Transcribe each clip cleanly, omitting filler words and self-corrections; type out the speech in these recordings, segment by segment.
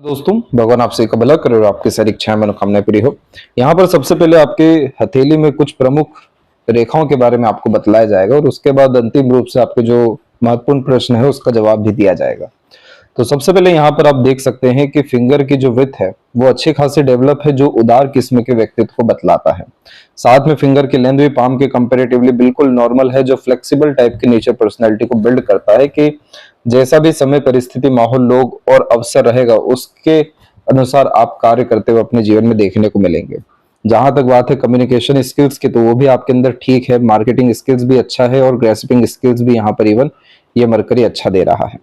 दोस्तों, भगवान आपसे का भला करे और आपकी सारी इच्छाएं मनोकामनाएं पूरी हो। यहाँ पर सबसे पहले आपके हथेली में कुछ प्रमुख रेखाओं के बारे में आपको बतलाया जाएगा और उसके बाद अंतिम रूप से आपके जो महत्वपूर्ण प्रश्न है उसका जवाब भी दिया जाएगा। तो सबसे पहले यहाँ पर आप देख सकते हैं कि फिंगर की जो विड्थ है वो अच्छी खासी डेवलप है, जो उदार किस्म के व्यक्तित्व को बतलाता है। साथ में फिंगर की लेंथ भी पाम के कंपेरेटिवली बिल्कुल नॉर्मल है, जो फ्लेक्सिबल टाइप की नेचर पर्सनैलिटी को बिल्ड करता है कि जैसा भी समय, परिस्थिति, माहौल, लोग और अवसर रहेगा उसके अनुसार आप कार्य करते हुए अपने जीवन में देखने को मिलेंगे। जहां तक बात है कम्युनिकेशन स्किल्स की, तो वो भी आपके अंदर ठीक है, मार्केटिंग स्किल्स भी अच्छा है और ग्रेस्पिंग स्किल्स भी यहाँ पर इवन ये मरकरी अच्छा दे रहा है।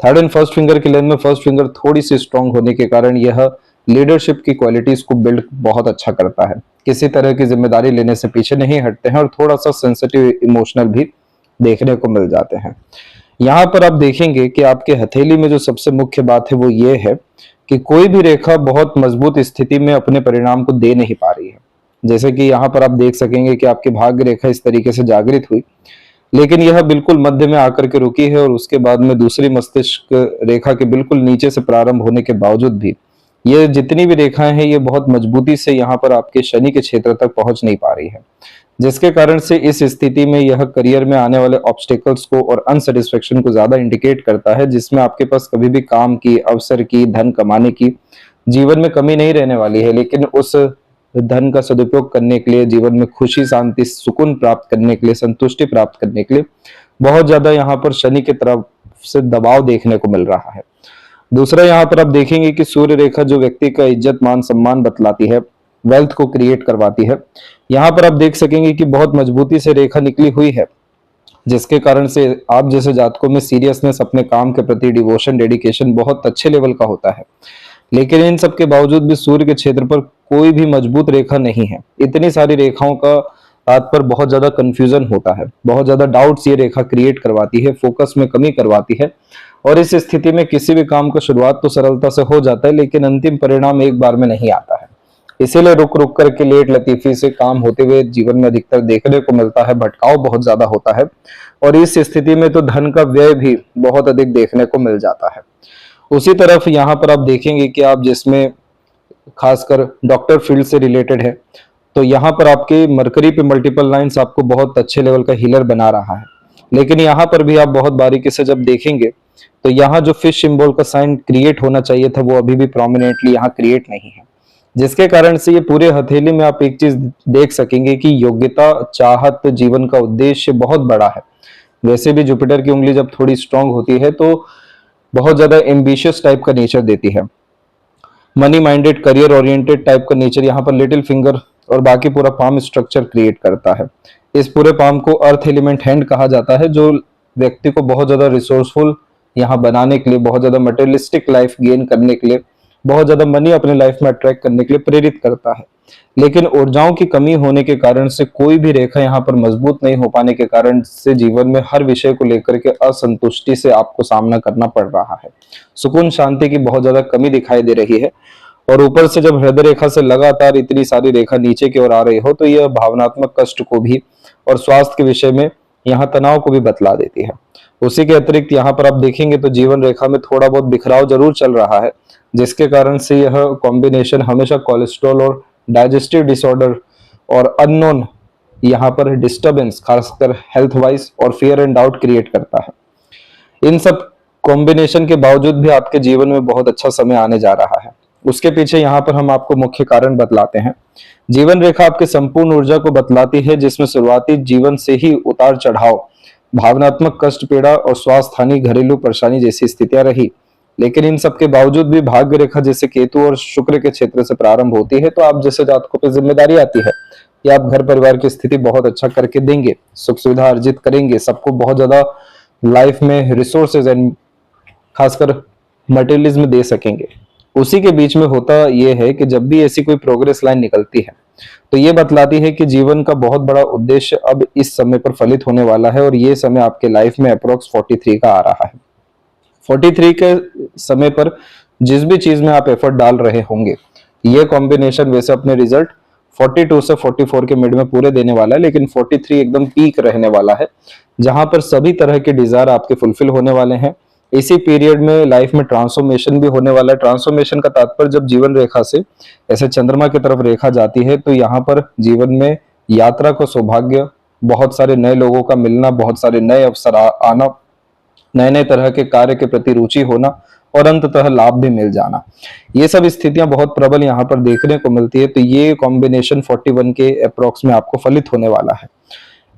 थर्ड एंड फर्स्ट फिंगर की लेंथ में फर्स्ट फिंगर थोड़ी सी स्ट्रांग होने के कारण यह लीडरशिप की क्वालिटीज को बिल्ड बहुत अच्छा करता है। किसी तरह की जिम्मेदारी लेने से पीछे नहीं हटते हैं और थोड़ा सा सेंसिटिव इमोशनल भी देखने को मिल जाते हैं। यहाँ पर आप देखेंगे कि आपके हथेली में जो सबसे मुख्य बात है वो ये है कि कोई भी रेखा बहुत मजबूत स्थिति में अपने परिणाम को दे नहीं पा रही है। जैसे कि यहाँ पर आप देख सकेंगे कि आपकी भाग्य रेखा इस तरीके से जागृत हुई, लेकिन यह बिल्कुल मध्य में आकर के रुकी है और उसके बाद में दूसरी मस्तिष्क रेखा के बिल्कुल नीचे से प्रारंभ होने के बावजूद भी ये जितनी भी रेखाएं हैं ये बहुत मजबूती से यहाँ पर आपके शनि के क्षेत्र तक पहुंच नहीं पा रही है, जिसके कारण से इस स्थिति में यह करियर में आने वाले ऑब्स्टेकल्स को और अनसेटिस्फेक्शन को ज्यादा इंडिकेट करता है, जिसमें आपके पास कभी भी काम की, अवसर की, धन कमाने की जीवन में कमी नहीं रहने वाली है। लेकिन उस धन का सदुपयोग करने के लिए, जीवन में खुशी, शांति, सुकून प्राप्त करने के लिए, संतुष्टि प्राप्त करने के लिए बहुत ज्यादा यहाँ पर शनि की तरफ से दबाव देखने को मिल रहा है। दूसरा, यहाँ पर आप देखेंगे कि सूर्य रेखा जो व्यक्ति का इज्जत, मान, सम्मान बतलाती है, वेल्थ को क्रिएट करवाती है, यहाँ पर आप देख सकेंगे कि बहुत मजबूती से रेखा निकली हुई है, जिसके कारण से आप जैसे जातकों में सीरियसनेस, अपने काम के प्रति डिवोशन, डेडिकेशन बहुत अच्छे लेवल का होता है। लेकिन इन सब के बावजूद भी सूर्य के क्षेत्र पर कोई भी मजबूत रेखा नहीं है। इतनी सारी रेखाओं का हाथ पर बहुत ज्यादा कंफ्यूजन होता है, बहुत ज्यादा डाउट्स ये रेखा क्रिएट करवाती है, फोकस में कमी करवाती है और इस स्थिति में किसी भी काम का शुरुआत तो सरलता से हो जाता है, लेकिन अंतिम परिणाम एक बार में नहीं आता है। इसीलिए रुक रुक करके, लेट लतीफी से काम होते हुए जीवन में अधिकतर देखने को मिलता है, भटकाव बहुत ज्यादा होता है और इस स्थिति में तो धन का व्यय भी बहुत अधिक देखने को मिल जाता है। उसी तरफ यहाँ पर आप देखेंगे कि आप जिसमें खासकर डॉक्टर फील्ड से रिलेटेड है, तो यहाँ पर आपके मरकरी पे मल्टीपल लाइंस आपको बहुत अच्छे लेवल का हीलर बना रहा है। लेकिन यहाँ पर भी आप बहुत बारीकी से जब देखेंगे तो यहाँ जो फिश सिंबल का साइन क्रिएट होना चाहिए था वो अभी भी प्रोमिनेंटली यहाँ क्रिएट नहीं है, जिसके कारण से ये पूरे हथेली में आप एक चीज देख सकेंगे कि योग्यता, चाहत, जीवन का उद्देश्य बहुत बड़ा है। वैसे भी जुपिटर की उंगली जब थोड़ी स्ट्रांग होती है तो बहुत ज्यादा एम्बिशियस टाइप का नेचर देती है, money minded, career oriented type का नेचर यहाँ पर लिटिल फिंगर और बाकी पूरा पाम स्ट्रक्चर क्रिएट करता है। इस पूरे पाम को अर्थ एलिमेंट हैंड कहा जाता है, जो व्यक्ति को बहुत ज्यादा रिसोर्सफुल यहाँ बनाने के लिए, बहुत ज्यादा मटेरियलिस्टिक लाइफ गेन करने के लिए, बहुत ज्यादा मनी अपने लाइफ में अट्रैक्ट करने के लिए प्रेरित करता है। लेकिन ऊर्जाओं की कमी होने के कारण से कोई भी रेखा यहाँ पर मजबूत नहीं हो पाने के कारण से जीवन में हर विषय को लेकर के असंतुष्टि से आपको सामना करना पड़ रहा है। सुकून, शांति की बहुत ज्यादा कमी दिखाई दे रही है और ऊपर से जब हृदय रेखा से लगातार इतनी सारी रेखा नीचे की ओर आ रही हो तो यह भावनात्मक कष्ट को भी और स्वास्थ्य के विषय में यहाँ तनाव को भी बतला देती है। उसी के अतिरिक्त यहाँ पर आप देखेंगे तो जीवन रेखा में थोड़ा बहुत बिखराव जरूर चल रहा है, जिसके कारण से यह कॉम्बिनेशन हमेशा कोलेस्ट्रॉल और डाइजेस्टिव डिसऑर्डर और अननोन यहाँ पर डिस्टर्बेंस, खासकर हेल्थ वाइज, और फियर एंड डाउट क्रिएट करता है। इन सब कॉम्बिनेशन के बावजूद भी आपके जीवन में बहुत अच्छा समय आने जा रहा है। उसके पीछे यहाँ पर हम आपको मुख्य कारण बतलाते हैं। जीवन रेखा आपके संपूर्ण ऊर्जा को बतलाती है, जिसमें शुरुआती जीवन से ही उतार चढ़ाव, भावनात्मक कष्ट, पीड़ा और स्वास्थ्य हानि, घरेलू परेशानी जैसी स्थितियां रही। लेकिन इन सब के बावजूद भी भाग्य रेखा जैसे केतु और शुक्र के क्षेत्र से प्रारंभ होती है, तो आप जैसे जातकों पर जिम्मेदारी आती है कि आप घर परिवार की स्थिति बहुत अच्छा करके देंगे, सुख सुविधा अर्जित करेंगे, सबको बहुत ज्यादा लाइफ में रिसोर्सेज एंड खासकर मटेरियलिज्म दे सकेंगे। उसी के बीच में होता यह है कि जब भी ऐसी कोई प्रोग्रेस लाइन निकलती है तो ये बतलाती है कि जीवन का बहुत बड़ा उद्देश्य अब इस समय पर फलित होने वाला है और ये समय आपके लाइफ में अप्रोक्स 43 का आ रहा है। 43 के समय पर जिस भी चीज में आप एफर्ट डाल रहे होंगे, ये कॉम्बिनेशन वैसे अपने रिजल्ट 42 से 44 के मिड में पूरे देने वाला है, लेकिन 43 एकदम पीक रहने वाला है, जहां पर सभी तरह के डिजायर आपके फुलफिल होने वाले हैं। इसी पीरियड में लाइफ में ट्रांसफॉर्मेशन भी होने वाला है। ट्रांसफॉर्मेशन का तात्पर्य जब जीवन रेखा से ऐसे चंद्रमा की तरफ रेखा जाती है तो यहाँ पर जीवन में यात्रा का सौभाग्य, बहुत सारे नए लोगों का मिलना, बहुत सारे नए अवसर आना, नए नए तरह के कार्य के प्रति रुचि होना और अंततः लाभ भी मिल जाना, ये सब स्थितियां बहुत प्रबल यहाँ पर देखने को मिलती है। तो ये कॉम्बिनेशन 41 के अप्रोक्स में आपको फलित होने वाला है।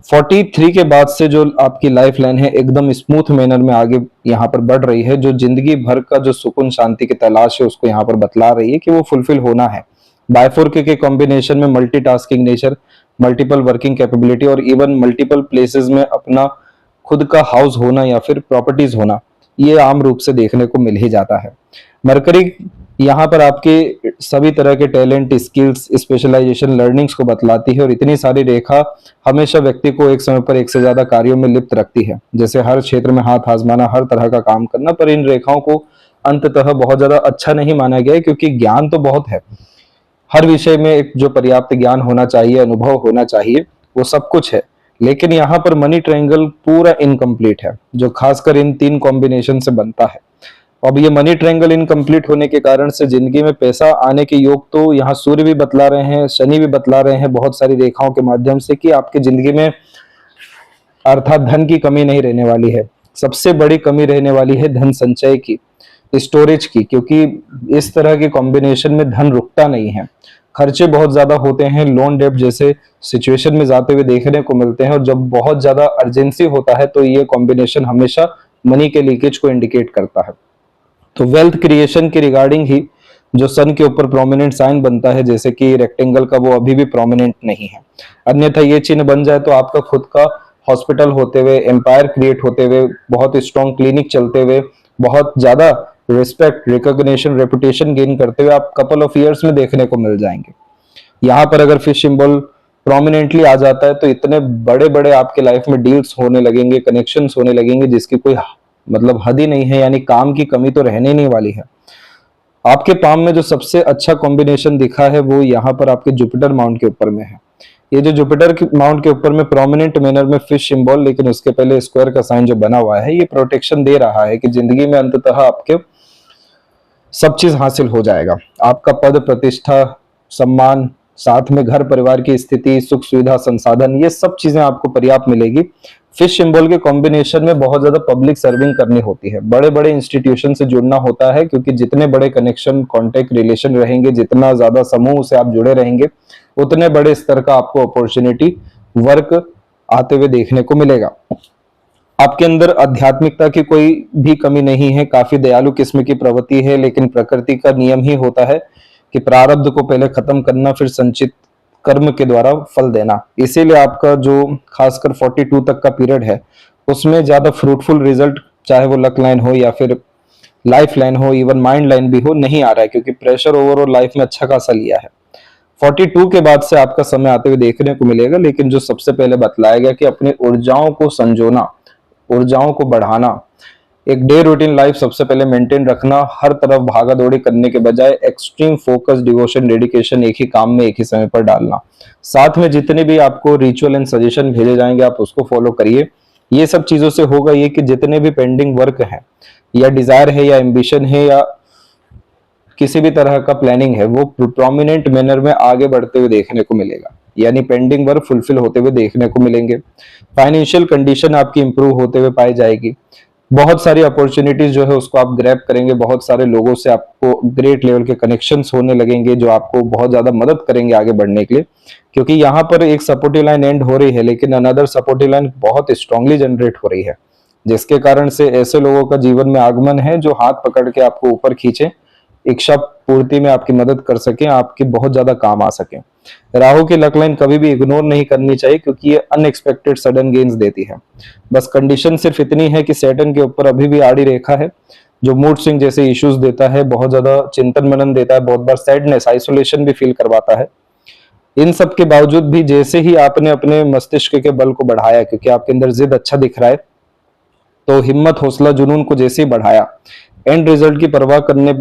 43 के बाद से जो आपकी लाइफ लाइन है एकदम स्मूथ मैनर में आगे यहाँ पर बढ़ रही है, जो जिंदगी भर का जो सुकून शांति की तलाश है उसको यहाँ पर बतला रही है कि वो फुलफिल होना है। बाय 4 के कॉम्बिनेशन में multitasking nature, multiple working capability और इवन मल्टीपल प्लेसेस में अपना खुद का हाउस होना या फिर प्रॉपर्टीज होना, ये आम रूप से देखने को मिल ही जाता है। मरकरी यहाँ पर आपके सभी तरह के टैलेंट, स्किल्स, स्पेशलाइजेशन, लर्निंग्स को बतलाती है और इतनी सारी रेखा हमेशा व्यक्ति को एक समय पर एक से ज्यादा कार्यों में लिप्त रखती है, जैसे हर क्षेत्र में हाथ आजमाना, हर तरह का काम करना। पर इन रेखाओं को अंततः बहुत ज्यादा अच्छा नहीं माना गया है, क्योंकि ज्ञान तो बहुत है, हर विषय में एक जो पर्याप्त ज्ञान होना चाहिए, अनुभव होना चाहिए, वो सब कुछ है, लेकिन यहाँ पर मनी ट्रायंगल पूरा इनकम्प्लीट है, जो खासकर इन 3 कॉम्बिनेशन से बनता है। अब ये मनी ट्रायंगल इनकम्प्लीट होने के कारण से जिंदगी में पैसा आने के योग तो यहाँ सूर्य भी बतला रहे हैं, शनि भी बतला रहे हैं बहुत सारी रेखाओं के माध्यम से कि आपकी जिंदगी में अर्थात धन की कमी नहीं रहने वाली है। सबसे बड़ी कमी रहने वाली है धन संचय की, स्टोरेज की, क्योंकि इस तरह के कॉम्बिनेशन में धन रुकता नहीं है, खर्चे बहुत ज्यादा होते हैं, लोन डेब्ट जैसे सिचुएशन में जाते हुए देखने को मिलते हैं। और जब बहुत ज्यादा अर्जेंसी होता है तो ये कॉम्बिनेशन हमेशा मनी के लीकेज को इंडिकेट करता है। तो वेल्थ क्रिएशन के रिगार्डिंग ही जो सन के ऊपर प्रोमिनेंट साइन बनता है, जैसे कि रेक्टेंगल का, वो अभी भी प्रोमिनेंट नहीं है। अन्यथा ये चिन्ह बन जाए तो आपका खुद का हॉस्पिटल होते हुए, एम्पायर क्रिएट होते हुए, बहुत स्ट्रॉन्ग क्लिनिक चलते हुए, बहुत ज्यादा रिस्पेक्ट, रिकॉग्निशन, रेपुटेशन गेन करते हुए आप कपल ऑफ ईयर्स में देखने को मिल जाएंगे। यहाँ पर अगर फिश सिंबल प्रोमिनेंटली आ जाता है तो इतने बड़े बड़े आपके लाइफ में डील्स होने लगेंगे, कनेक्शंस होने लगेंगे, जिसकी कोई मतलब हद ही नहीं है, यानी काम की कमी तो रहने नहीं वाली है। आपके पाम में जो सबसे अच्छा कॉम्बिनेशन दिखा है वो यहाँ पर आपके जुपिटर माउंट के ऊपर में है। ये जो जुपिटर माउंट के ऊपर में प्रोमिनेंट मैनर में फिश सिंबल, लेकिन उसके पहले स्क्वायर का साइन जो बना हुआ है, ये प्रोटेक्शन दे रहा है कि जिंदगी में अंततः आपके सब चीज हासिल हो जाएगा। आपका पद, प्रतिष्ठा, सम्मान, साथ में घर परिवार की स्थिति, सुख सुविधा, संसाधन, ये सब चीजें आपको पर्याप्त मिलेगी। फिश सिंबल के कॉम्बिनेशन में बहुत ज्यादा पब्लिक सर्विंग करनी होती है, बड़े बड़े इंस्टीट्यूशन से जुड़ना होता है, क्योंकि जितने बड़े कनेक्शन, कांटेक्ट, रिलेशन रहेंगे, जितना ज्यादा समूह से आप जुड़े रहेंगे, उतने बड़े स्तर का आपको अपॉर्चुनिटी, वर्क आते हुए देखने को मिलेगा। आपके अंदर आध्यात्मिकता की कोई भी कमी नहीं है, काफी दयालु किस्म की प्रवृत्ति है, लेकिन प्रकृति का नियम ही होता है कि प्रारब्ध को पहले खत्म करना, फिर संचित कर्म के द्वारा फल देना। इसीलिए आपका जो खासकर 42 तक का पीरियड है उसमें ज्यादा फ्रूटफुल रिजल्ट, चाहे वो लक लाइन हो या फिर लाइफ लाइन हो, इवन माइंड लाइन भी हो, नहीं आ रहा है, क्योंकि प्रेशर ओवरऑल लाइफ में अच्छा खासा लिया है। 42 के बाद से आपका समय आते हुए देखने को मिलेगा, लेकिन जो सबसे पहले बतलाया गया कि अपनी ऊर्जाओं को संजोना, ऊर्जाओं को बढ़ाना, एक डे रूटीन लाइफ सबसे पहले मेंटेन रखना, हर तरफ भागा दौड़ी करने के बजाय एक्सट्रीम फोकस, डिवोशन, डेडिकेशन एक ही काम में एक ही समय पर डालना। साथ में जितने भी आपको रिचुअल एंड सजेशन भेजे जाएंगे आप उसको फॉलो करिए। ये सब चीजों से होगा ये कि जितने भी पेंडिंग वर्क है या डिजायर है या एम्बिशन है या किसी भी तरह का प्लानिंग है, वो प्रोमिनेंट मैनर में आगे बढ़ते हुए देखने को मिलेगा, यानी पेंडिंग वर्क फुलफिल होते हुए देखने को मिलेंगे। फाइनेंशियल कंडीशन आपकी इंप्रूव होते हुए पाई जाएगी। बहुत सारी अपॉर्चुनिटीज जो है उसको आप ग्रैब करेंगे, बहुत सारे लोगों से आपको ग्रेट लेवल के कनेक्शंस होने लगेंगे जो आपको बहुत ज्यादा मदद करेंगे आगे बढ़ने के लिए, क्योंकि यहाँ पर एक सपोर्टिव लाइन एंड हो रही है, लेकिन अनदर सपोर्टिव लाइन बहुत स्ट्रांगली जनरेट हो रही है, जिसके कारण से ऐसे लोगों का जीवन में आगमन है जो हाथ पकड़ के आपको ऊपर खींचे, इच्छा पूर्ति में आपकी मदद कर सके, आपकी बहुत ज्यादा काम आ सके। राहु की लक लाइन कभी भी इग्नोर नहीं करनी चाहिए, क्योंकि ये अनएक्सपेक्टेड सडन गेन्स देती है। बस कंडीशन सिर्फ इतनी है कि सैटर्न के ऊपर अभी भी आड़ी रेखा है, जो मूड स्विंग जैसे इश्यूज देता है, बहुत ज्यादा चिंतन मनन देता है, बहुत बार सैडनेस, आइसोलेशन भी फील करवाता है। इन सब के बावजूद भी जैसे ही आपने अपने मस्तिष्क के बल को बढ़ाया, क्योंकि आपके अंदर जिद अच्छा दिख रहा है, तो हिम्मत, हौसला, जुनून को जैसे ही बढ़ाया, एंड रिजल्ट की परवाह करने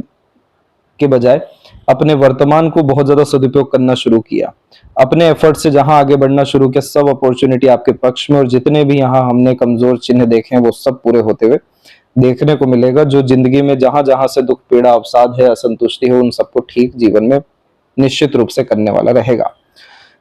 के बजाय अपने वर्तमान को बहुत ज्यादा सदुपयोग करना शुरू किया, अपने एफर्ट से जहां आगे बढ़ना शुरू किया, सब अपॉर्चुनिटी आपके पक्ष में, और जितने भी यहाँ हमने कमजोर चिन्ह देखे हैं वो सब पूरे होते हुए देखने को मिलेगा, जो जिंदगी में जहां जहां से दुख पीड़ा अवसाद है असंतुष्टि है उन सबको ठीक जीवन में निश्चित रूप से करने वाला रहेगा।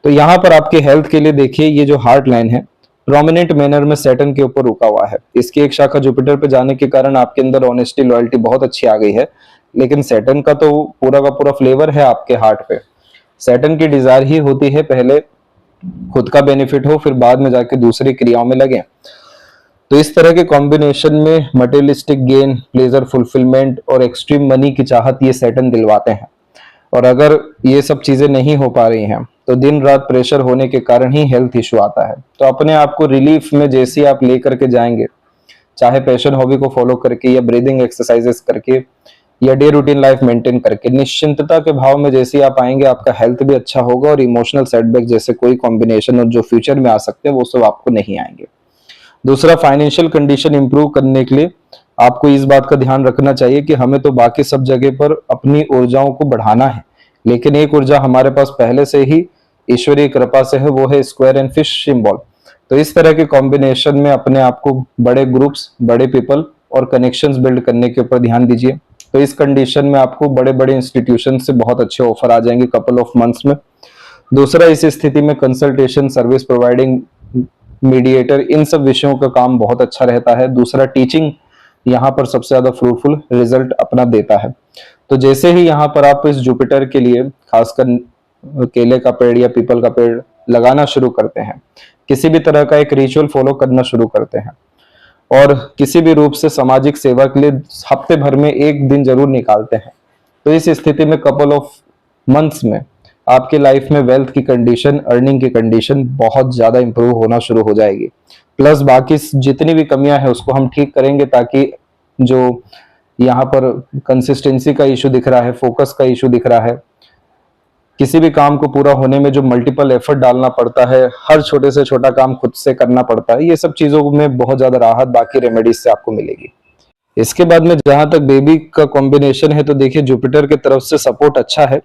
तो यहाँ पर आपके हेल्थ के लिए देखिए, ये जो हार्ट लाइन है प्रोमिनेंट मैनर में सैटर्न के ऊपर रुका हुआ है। इसकी एक शाखा जुपिटर पे जाने के कारण आपके अंदर ऑनेस्टी लॉयल्टी बहुत अच्छी आ गई है, लेकिन सैटर्न का तो पूरा का पूरा फ्लेवर है आपके हार्ट पे। सैटर्न की डिजायर ही होती है पहले खुद का बेनिफिट हो, फिर बाद में जाके दूसरी क्रियाओं में लगे। तो इस तरह के कॉम्बिनेशन में मटेरियलिस्टिक गेन, प्लेजर फुलफिलमेंट और एक्सट्रीम मनी की चाहत ये सैटर्न दिलवाते हैं। और अगर ये सब चीजें नहीं हो पा रही हैं तो दिन रात प्रेशर होने के कारण ही हेल्थ इशू आता है। तो अपने आप को रिलीफ में जैसे आप लेकर के जाएंगे, चाहे पैशन हॉबी को फॉलो करके या ब्रीदिंग एक्सरसाइजेस करके या डे रूटीन लाइफ मेंटेन करके, निश्चिंतता के भाव में जैसे आप आएंगे आपका हेल्थ भी अच्छा होगा और इमोशनल सेटबैक जैसे कोई कॉम्बिनेशन और जो फ्यूचर में आ सकते हैं वो सब आपको नहीं आएंगे। दूसरा, फाइनेंशियल कंडीशन इंप्रूव करने के लिए आपको इस बात का ध्यान रखना चाहिए कि हमें तो बाकी सब जगह पर अपनी ऊर्जाओं को बढ़ाना है, लेकिन एक ऊर्जा हमारे पास पहले से ही ईश्वरीय कृपा से है, वो है स्क्वायर एंड फिश सिंबल। तो इस तरह के कॉम्बिनेशन में अपने आप को बड़े ग्रुप्स, बड़े पीपल और कनेक्शंस बिल्ड करने के ऊपर ध्यान दीजिए। तो इस कंडीशन में आपको बड़े बड़े इंस्टीट्यूशन से बहुत अच्छे ऑफर आ जाएंगे कपल ऑफ मंथ्स में। दूसरा, इस स्थिति में कंसल्टेशन सर्विस प्रोवाइडिंग, मीडिएटर, इन सब विषयों का काम बहुत अच्छा रहता है। दूसरा, टीचिंग यहाँ पर सबसे ज्यादा फ्रूटफुल रिजल्ट अपना देता है। तो जैसे ही यहाँ पर आप इस जुपिटर के लिए खासकर केले का पेड़ या पीपल का पेड़ लगाना शुरू करते हैं, किसी भी तरह का एक रिचुअल फॉलो करना शुरू करते हैं और किसी भी रूप से सामाजिक सेवा के लिए हफ्ते भर में एक दिन जरूर निकालते हैं, तो इस स्थिति में कपल ऑफ मंथ्स में आपके लाइफ में वेल्थ की कंडीशन, अर्निंग की कंडीशन बहुत ज्यादा इंप्रूव होना शुरू हो जाएगी। प्लस बाकी जितनी भी कमियां हैं उसको हम ठीक करेंगे, ताकि जो यहाँ पर कंसिस्टेंसी का इशू दिख रहा है, फोकस का इशू दिख रहा है, किसी भी काम को पूरा होने में जो मल्टीपल एफर्ट डालना पड़ता है, हर छोटे से छोटा काम खुद से करना पड़ता है, ये सब चीजों में बहुत ज्यादा राहत बाकी रेमेडीज से आपको मिलेगी। इसके बाद में जहां तक बेबी का कॉम्बिनेशन है, तो देखिए जुपिटर की तरफ से सपोर्ट अच्छा है।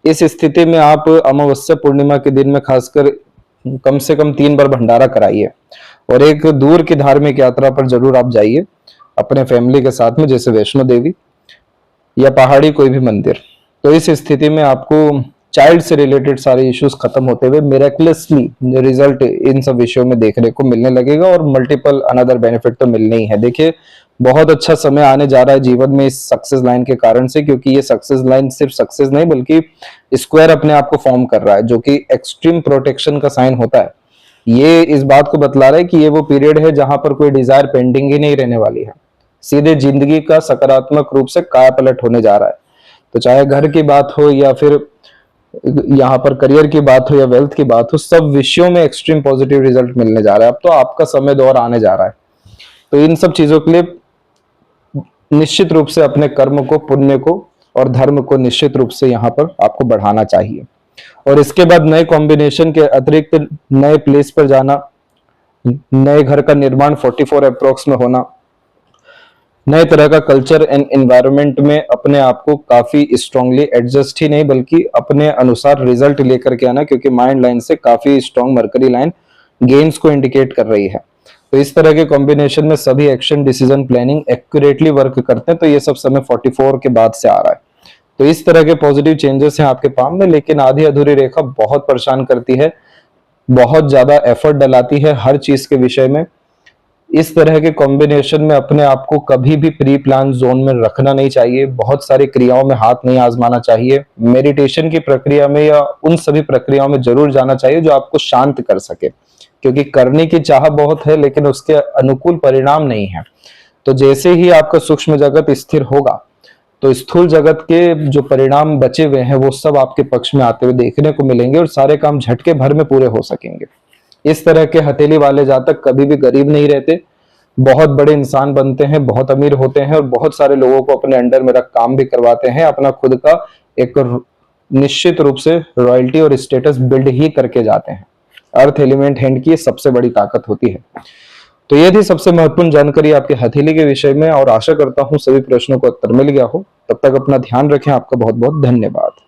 इस स्थिति में आप अमावस्या पूर्णिमा के दिन में खासकर कम से कम 3 बार भंडारा कराइए और एक दूर की धार्मिक यात्रा पर जरूर आप जाइए अपने फैमिली के साथ में, जैसे वैष्णो देवी या पहाड़ी कोई भी मंदिर। तो इस स्थिति में आपको चाइल्ड से रिलेटेड सारे इश्यूज खत्म होते हुए मिरेकलसली रिजल्ट इन सब विषयों में देखने को मिलने लगेगा और मल्टीपल अनदर बेनिफिट तो मिलने ही है। देखिए, बहुत अच्छा समय आने जा रहा है जीवन में इस सक्सेस लाइन के कारण से, क्योंकि ये सक्सेस लाइन सिर्फ सक्सेस नहीं बल्कि स्क्वायर अपने आप को फॉर्म कर रहा है, जो कि एक्सट्रीम प्रोटेक्शन का साइन होता है। ये इस बात को बतला रहा है कि ये वो पीरियड है जहां पर कोई डिजायर पेंडिंग ही नहीं रहने वाली है, सीधे जिंदगी का सकारात्मक रूप से कायापलट होने जा रहा है। तो चाहे घर की बात हो या फिर यहाँ पर करियर की बात हो या वेल्थ की बात हो, सब विषयों में एक्सट्रीम पॉजिटिव रिजल्ट मिलने जा रहा है। अब तो आपका समय दौर आने जा रहा है। तो इन सब चीजों के लिए निश्चित रूप से अपने कर्म को, पुण्य को और धर्म को निश्चित रूप से यहाँ पर आपको बढ़ाना चाहिए। और इसके बाद नए कॉम्बिनेशन के अतिरिक्त नए प्लेस पर जाना, नए घर का निर्माण 44 अप्रोक्स में होना, नए तरह का कल्चर एंड एनवायरनमेंट में अपने आप को काफी स्ट्रांगली एडजस्ट ही नहीं बल्कि अपने अनुसार रिजल्ट लेकर के आना, क्योंकि माइंड लाइन से काफी स्ट्रांग मरकरी लाइन गेन्स को इंडिकेट कर रही है। तो इस तरह के कॉम्बिनेशन में सभी action, decision, planning accurately work करते हैं। तो ये सब समय 44 के बाद से आ रहा है। तो इस तरह के पॉजिटिव चेंजेस हैं आपके पाम में, लेकिन आधी अधूरी रेखा बहुत परेशान करती है, बहुत ज्यादा एफर्ट डलाती है हर चीज के विषय में। इस तरह के कॉम्बिनेशन में अपने आप को कभी भी प्री प्लान जोन में रखना नहीं चाहिए, बहुत सारी क्रियाओं में हाथ नहीं आजमाना चाहिए। मेडिटेशन की प्रक्रिया में या उन सभी प्रक्रियाओं में जरूर जाना चाहिए जो आपको शांत कर सके, क्योंकि करने की चाह बहुत है लेकिन उसके अनुकूल परिणाम नहीं है। तो जैसे ही आपका सूक्ष्म जगत स्थिर होगा तो स्थूल जगत के जो परिणाम बचे हुए हैं वो सब आपके पक्ष में आते हुए देखने को मिलेंगे और सारे काम झटके भर में पूरे हो सकेंगे। इस तरह के हथेली वाले जातक कभी भी गरीब नहीं रहते, बहुत बड़े इंसान बनते हैं, बहुत अमीर होते हैं और बहुत सारे लोगों को अपने अंडर में रख काम भी करवाते हैं, अपना खुद का एक निश्चित रूप से रॉयल्टी और स्टेटस बिल्ड ही करके जाते हैं। अर्थ एलिमेंट हैंड की सबसे बड़ी ताकत होती है। तो ये थी सबसे महत्वपूर्ण जानकारी आपके हथेली के विषय में और आशा करता हूं सभी प्रश्नों को उत्तर मिल गया हो। तब तक अपना ध्यान रखें। आपका बहुत बहुत धन्यवाद।